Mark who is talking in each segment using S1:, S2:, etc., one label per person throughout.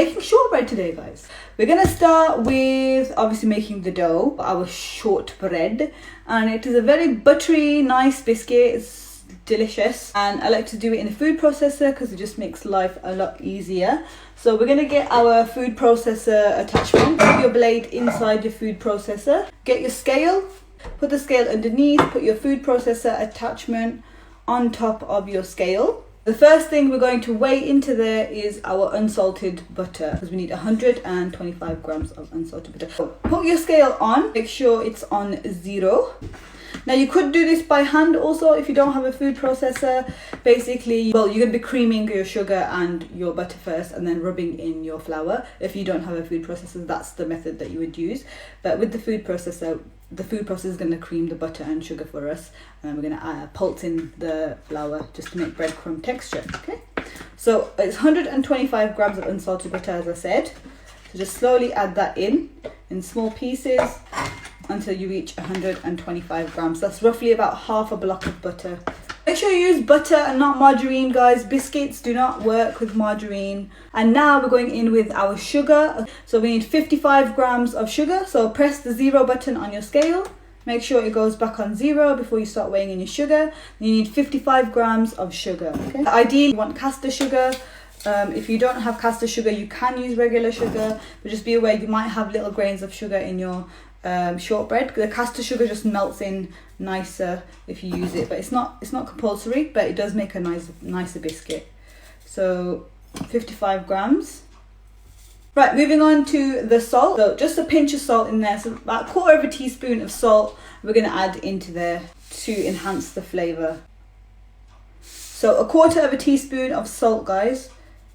S1: Making shortbread today, guys. We're gonna start with obviously making the dough, our shortbread, and it is a very buttery, nice biscuit. It's delicious, and I like to do it in a food processor because it just makes life a lot easier. So we're gonna get our food processor attachment. Put your blade inside your food processor. Get your scale. Put the scale underneath. Put your food processor attachment on top of your scale. The first thing we're going to weigh into there is our unsalted butter, because we need 125 grams of unsalted butter. So put your scale on, make sure it's on 0. Now you could do this by hand also if you don't have a food processor. Basically, well, you're going to be creaming your sugar and your butter first and then rubbing in your flour. If you don't have a food processor, that's the method that you would use. But with the food processor is going to cream the butter and sugar for us, and then we're going to pulse in the flour just to make breadcrumb texture. Okay, so it's 125 grams of unsalted butter, as I said. So just slowly add that in small pieces until you reach 125 grams. That's roughly about half a block of butter. Make sure you use butter and not margarine, guys. Biscuits do not work with margarine. And now we're going in with our sugar. So we need 55 grams of sugar. So press the 0 button on your scale. Make sure it goes back on 0 before you start weighing in your sugar. You need 55 grams of sugar. Okay. Ideally, you want caster sugar. If you don't have caster sugar, you can use regular sugar, but just be aware you might have little grains of sugar in your shortbread. The caster sugar just melts in nicer if you use it, but it's not compulsory, but it does make a nicer biscuit. So 55 grams. Right, moving on to the salt. So just a pinch of salt in there, so about 1/4 teaspoon of salt we're going to add into there to enhance the flavour. So 1/4 teaspoon of salt, guys,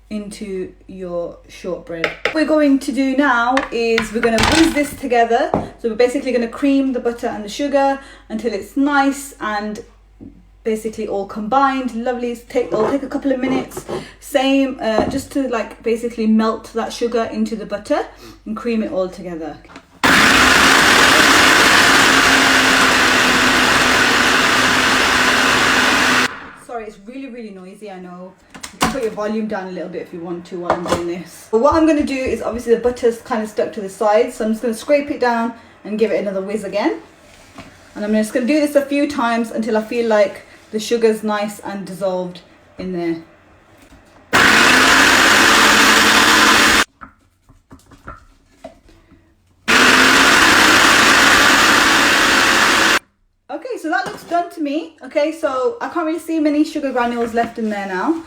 S1: into your shortbread. What we're going to do now is we're going to whiz this together. So we're basically going to cream the butter and the sugar until it's nice and basically all combined. Lovely. It'll take a couple of minutes. Same, just to like basically melt that sugar into the butter and cream it all together. Sorry, it's really noisy, I know. You can put your volume down a little bit if you want to while I'm doing this. But what I'm going to do is, obviously the butter's kind of stuck to the sides, so I'm just going to scrape it down and give it another whiz again. And I'm just going to do this a few times until I feel like the sugar's nice and dissolved in there. Okay, so that looks done to me. Okay, so I can't really see many sugar granules left in there now.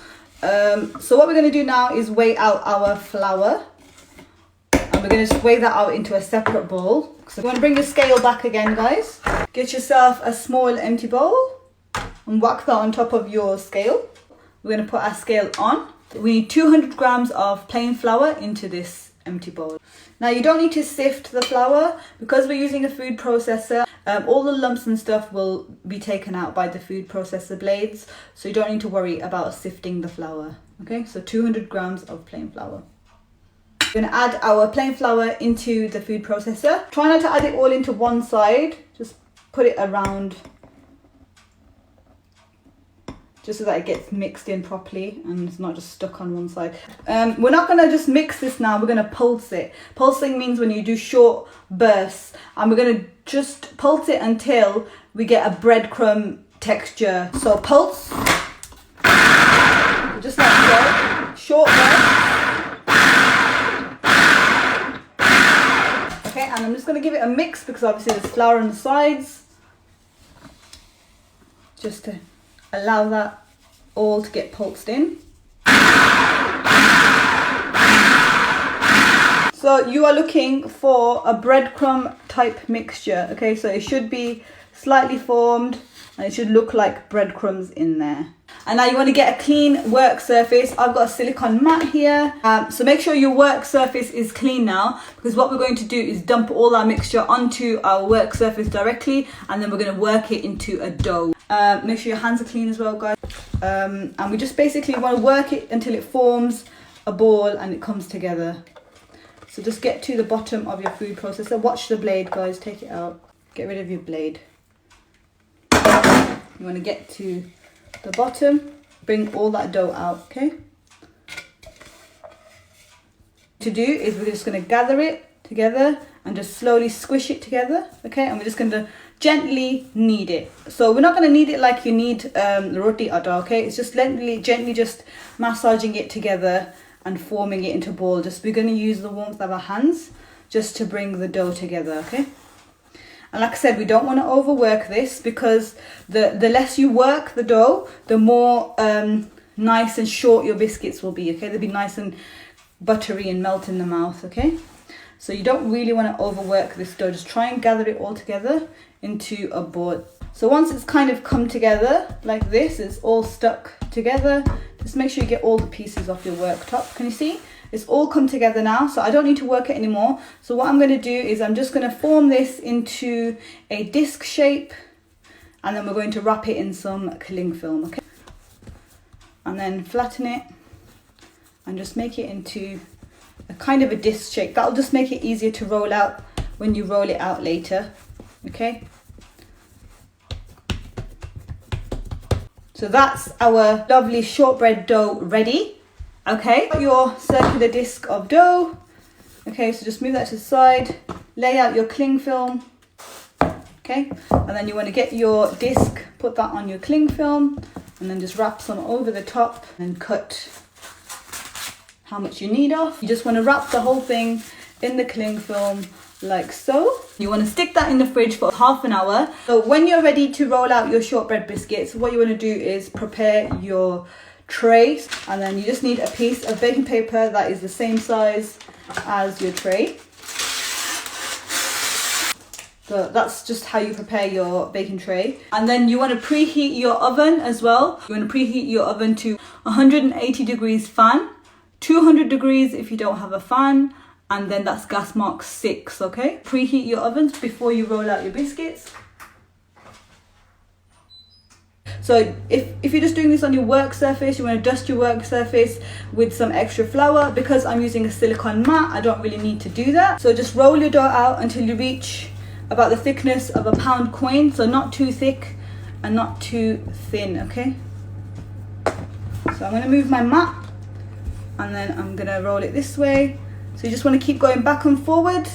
S1: So what we're going to do now is weigh out our flour. And we're going to just weigh that out into a separate bowl. So you want to bring your scale back again, guys. Get yourself a small empty bowl and whack that on top of your scale. We're going to put our scale on. We need 200 grams of plain flour into this empty bowl. Now you don't need to sift the flour because we're using a food processor. All the lumps and stuff will be taken out by the food processor blades, so you don't need to worry about sifting the flour. Okay, so 200 grams of plain flour. We're going to add our plain flour into the food processor. Try not to add it all into one side, just put it around, just so that it gets mixed in properly and it's not just stuck on one side. We're not going to just mix this now, we're going to pulse it. Pulsing means when you do short bursts, and we're going to just pulse it until we get a breadcrumb texture. So pulse, just like so, short bursts. Okay, and I'm just going to give it a mix because obviously there's flour on the sides, just to allow that all to get pulsed in. So you are looking for a breadcrumb type mixture. Okay, so it should be slightly formed and it should look like breadcrumbs in there. And now you want to get a clean work surface. I've got a silicone mat here. So make sure your work surface is clean now, because what we're going to do is dump all our mixture onto our work surface directly, and then we're going to work it into a dough. Make sure your hands are clean as well, guys. And we just basically want to work it until it forms a ball and it comes together. So just get to the bottom of your food processor. Watch the blade, guys. Take it out. Get rid of your blade. You want to get to the bottom. Bring all that dough out, okay? to do is we're just going to gather it together and just slowly squish it together, okay? And we're just going to gently knead it. So we're not going to knead it like you knead roti atta, okay? It's just gently just massaging it together and forming it into a ball. We're going to use the warmth of our hands just to bring the dough together, okay? And like I said, we don't want to overwork this, because the less you work the dough, the more nice and short your biscuits will be, okay? They'll be nice and buttery and melt in the mouth, okay? So you don't really want to overwork this dough. Just try and gather it all together into a ball. So once it's kind of come together like this, it's all stuck together. Just make sure you get all the pieces off your worktop. Can you see? It's all come together now, so I don't need to work it anymore. So what I'm going to do is I'm just going to form this into a disc shape, and then we're going to wrap it in some cling film, okay? And then flatten it and just make it into a kind of a disc shape. That'll just make it easier to roll out when you roll it out later, okay? So that's our lovely shortbread dough ready. Okay, your circular disc of dough. Okay, so just move that to the side, lay out your cling film. Okay, and then you want to get your disc, put that on your cling film, and then just wrap some over the top and cut how much you need off. You just want to wrap the whole thing in the cling film like so. You want to stick that in the fridge for half an hour. So when you're ready to roll out your shortbread biscuits, what you want to do is prepare your tray, and then you just need a piece of baking paper that is the same size as your tray. So that's just how you prepare your baking tray. And then you want to preheat your oven as well. You want to preheat your oven to 180 degrees fan, 200 degrees if you don't have a fan, and then that's gas mark 6, okay? Preheat your ovens before you roll out your biscuits. So if you're just doing this on your work surface, you want to dust your work surface with some extra flour. Because I'm using a silicone mat, I don't really need to do that. So just roll your dough out until you reach about the thickness of a pound coin. So not too thick and not too thin, okay? So I'm going to move my mat, and then I'm going to roll it this way. So you just want to keep going back and forward.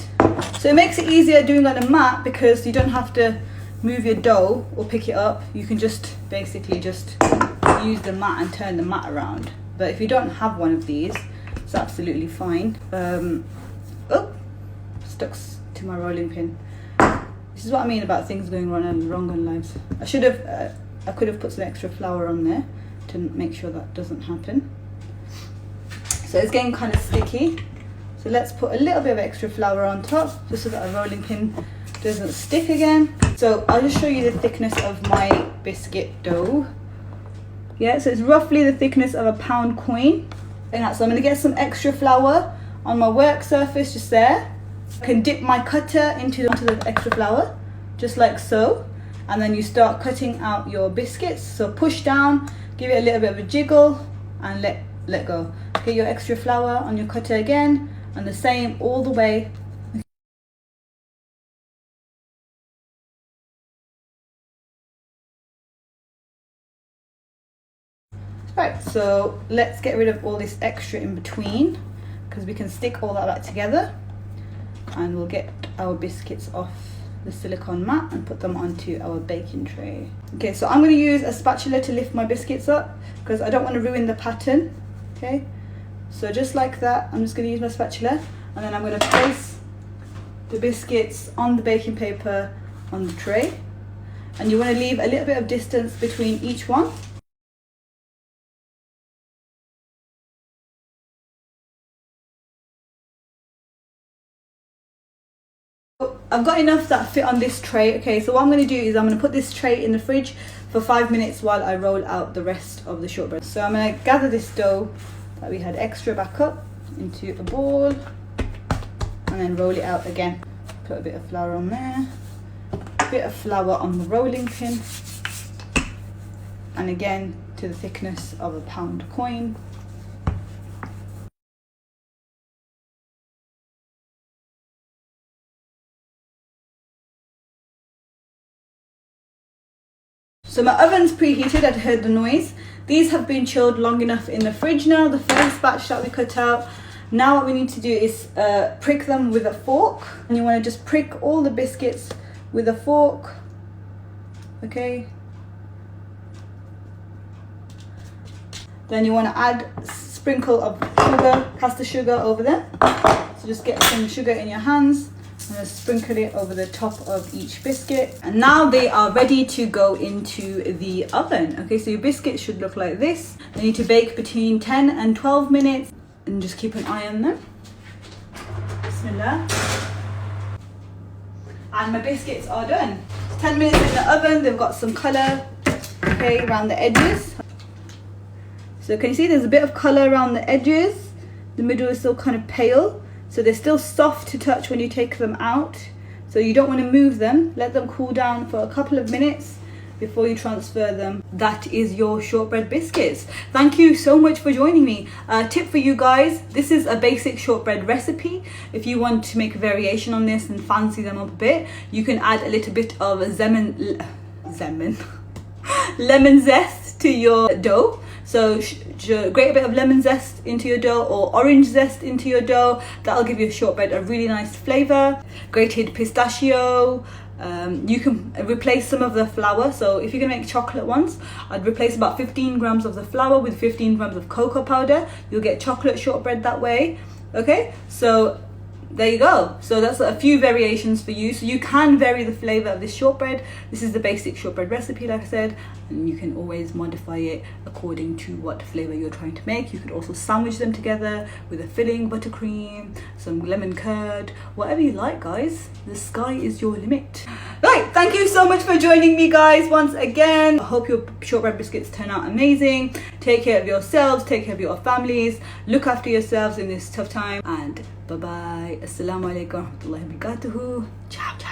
S1: So it makes it easier doing on a mat, because you don't have to move your dough or pick it up. You can just basically just use the mat and turn the mat around. But if you don't have one of these, it's absolutely fine. Oh, stuck to my rolling pin. This is what I mean about things going wrong on lives. I could have put some extra flour on there to make sure that doesn't happen. So it's getting kind of sticky. So let's put a little bit of extra flour on top, just so that our rolling pin doesn't stick again. So I'll just show you the thickness of my biscuit dough. Yeah, so it's roughly the thickness of a pound coin. So I'm going to get some extra flour on my work surface just there. I can dip my cutter into the extra flour, just like so. And then you start cutting out your biscuits. So push down, give it a little bit of a jiggle, and let go. Get your extra flour on your cutter again, and the same all the way. Right, so let's get rid of all this extra in between, because we can stick all that back together, and we'll get our biscuits off the silicone mat and put them onto our baking tray. Okay, so I'm going to use a spatula to lift my biscuits up, because I don't want to ruin the pattern. Okay, so just like that, I'm just going to use my spatula, and then I'm going to place the biscuits on the baking paper on the tray, and you want to leave a little bit of distance between each one. I've got enough that fit on this tray. Okay, so what I'm going to do is I'm going to put this tray in the fridge for 5 minutes while I roll out the rest of the shortbread. So I'm going to gather this dough that we had extra back up into a ball, and then roll it out again. Put a bit of flour on there, a bit of flour on the rolling pin, and again to the thickness of a pound coin. So my oven's preheated, I'd heard the noise. These have been chilled long enough in the fridge now. The first batch that we cut out, Now what we need to do is prick them with a fork, and you want to just prick all the biscuits with a fork. Okay. Then you want to add a sprinkle of sugar, caster sugar over them. So just get some sugar in your hands and sprinkle it over the top of each biscuit. And now they are ready to go into the oven. Okay, so your biscuits should look like this. They need to bake between 10 and 12 minutes, and just keep an eye on them. Bismillah. And my biscuits are done. 10 minutes in the oven, they've got some colour, okay, around the edges. So can you see there's a bit of colour around the edges? The middle is still kind of pale. So they're still soft to touch when you take them out. So you don't want to move them. Let them cool down for a couple of minutes before you transfer them. That is your shortbread biscuits. Thank you so much for joining me. Tip for you guys, this is a basic shortbread recipe. If you want to make a variation on this and fancy them up a bit, you can add a little bit of lemon zest to your dough. So grate a bit of lemon zest into your dough, or orange zest into your dough. That'll give your shortbread a really nice flavour. Grated pistachio. You can replace some of the flour. So if you're gonna make chocolate ones, I'd replace about 15 grams of the flour with 15 grams of cocoa powder. You'll get chocolate shortbread that way. Okay, so there you go. So that's a few variations for you. So you can vary the flavour of this shortbread. This is the basic shortbread recipe, like I said, and you can always modify it according to what flavour you're trying to make. You could also sandwich them together with a filling, buttercream, some lemon curd, whatever you like, guys. The sky is your limit. Right, thank you so much for joining me, guys, once again. I hope your shortbread biscuits turn out amazing. Take care of yourselves, take care of your families, look after yourselves in this tough time, and bye bye. Assalamu alaikum wa rahmatullahi wa barakatuhu. Ciao.